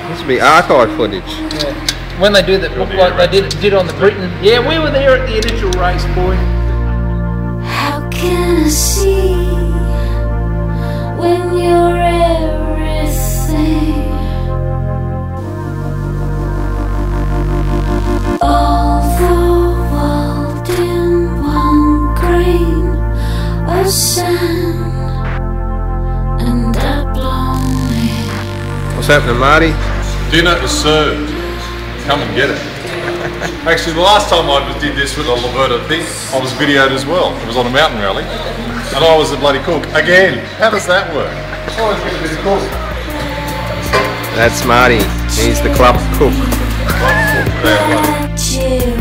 This would be archive footage. Yeah. When they do that, like they did on the Britain. Yeah, we were there at the initial race, boy. How can I see when you're everything? All the world in one grain of sand, and I blown it. What's happening, Marty? Dinner is served. Come and get it. Actually, the last time I did this with a Laverda thing, I was videoed as well. It was on a mountain rally, and I was the bloody cook. Again, how does that work? I always get a bit of cook. That's Marty. He's the club cook. Club cook.